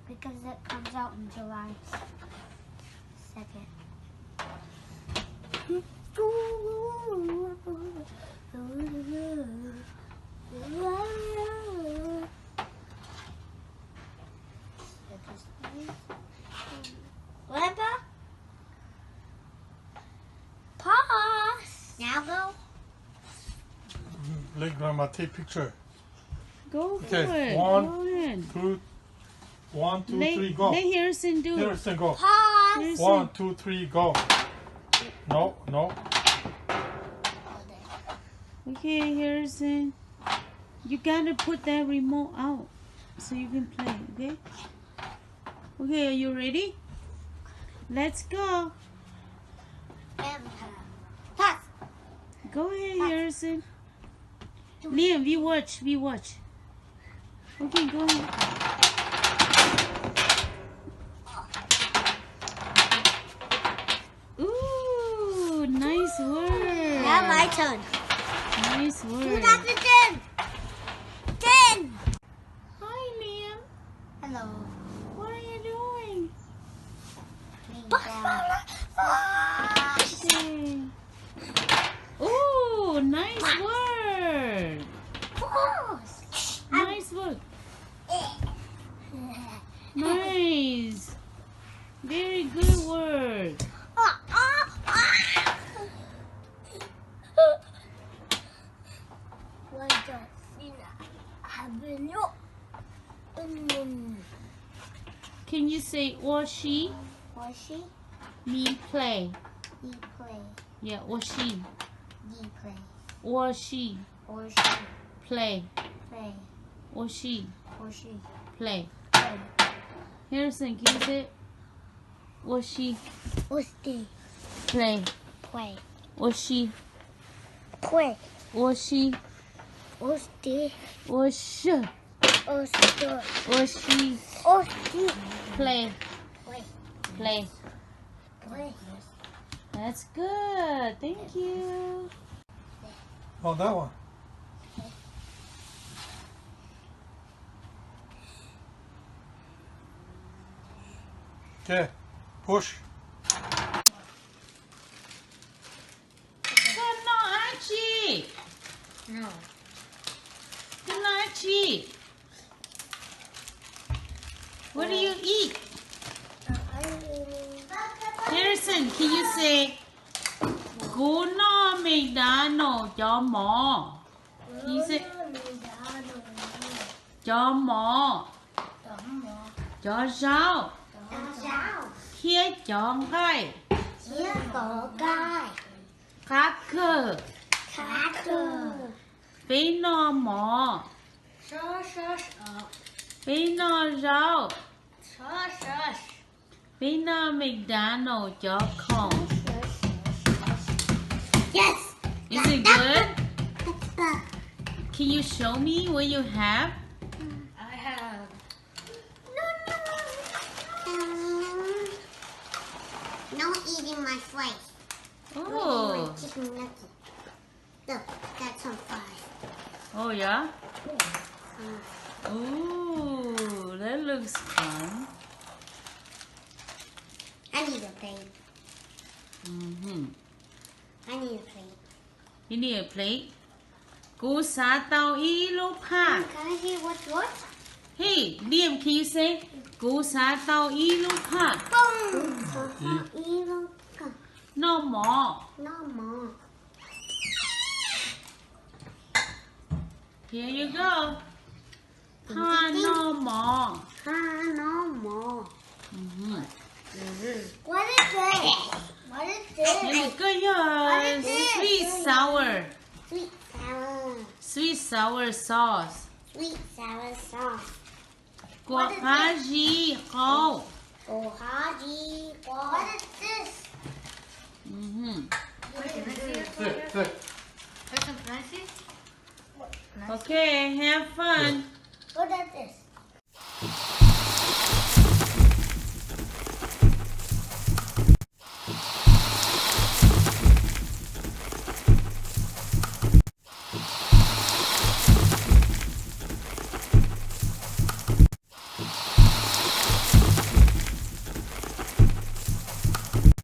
because it comes out in July 2nd. Grandpa? Pause. Now go. Let Grandma take picture. Go for Okay, it. one, Go ahead. One, two, three, go. Let Harrison do it. Harrison, go. Pause. Harrison. 1, 2, 3, go. No. Okay, Harrison. You gotta put that remote out so you can play, okay? Okay, are you ready? Let's go. Pause. Go ahead, Harrison. Liam, we watch. Okay, go ahead. Ooh, nice word. Now my turn. Nice word. 2010. 10. Hi, Liam. Hello. What are you doing? Pause. Okay. Ooh, nice word. Pause. Nice word. Nice. Very good word. Can you say or she? Was she? Me play. He play. Yeah, or she. He play. Or she Or she play. play. Or she Or she play. play. Harrison, can you say or she Was they play? play? Or she Play. or she Was they or sh was the or she was they play. play. Play. Play. That's good. Thank you. Oh, that one. Okay, push. Good night, Archie. No. Good night, Archie. What do you eat? Harrison, can you say Good night, McDonald, chó mò? Can you say chó mò? Chó rau. Khía chọn gai. Chia cổ gai. Cracker. Cá cờ. Bánh no mò. Bánh no rau. Bánh no McDonald, chó con. Yes. Is it good? Can you show me what you have? I have. No eating my fries. Oh. Chicken nugget. Look, that's on fries. Oh yeah? Ooh, that looks fun. I need a plate. Mm-hmm. I need a plate. You need a plate? Cú xá tao y lúc ha. Can I hear what's what? Hey, Liam, can you say cú xá tao y lúc ha? No more. No more. Here you go. Ha, no more. No more. Mm-hmm. What is this? What is this? Here you go, yours. Sweet sour. Sweet sour. Sweet sour sauce. Sweet sour sauce. Guac haji khô. Oh, haji. What is this? Mm-hmm. Sit. Okay, have fun.